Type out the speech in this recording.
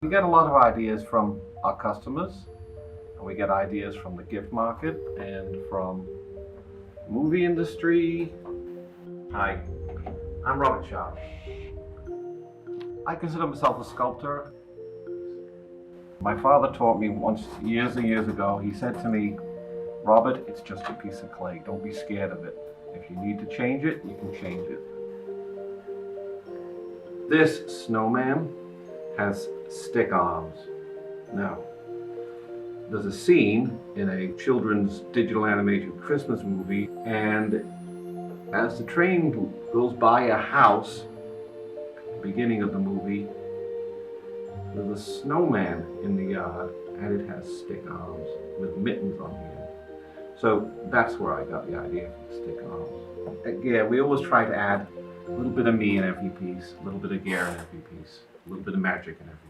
We get a lot of ideas from our customers, and we get ideas from the gift market and from movie industry. Hi, I'm Robert Sharpe. I consider myself a sculptor. My father taught me once, years and years ago, he said to me, Robert, it's just a piece of clay. Don't be scared of it. If you need to change it, you can change it. This snowman has stick arms. Now, there's a scene in a children's digital animated Christmas movie, and as the train goes by a house, at the beginning of the movie, there's a snowman in the yard, and it has stick arms with mittens on the end. So that's where I got the idea for the stick arms. At Gare, we always try to add a little bit of me in every piece, a little bit of Gare in every piece, a little bit of magic in every piece.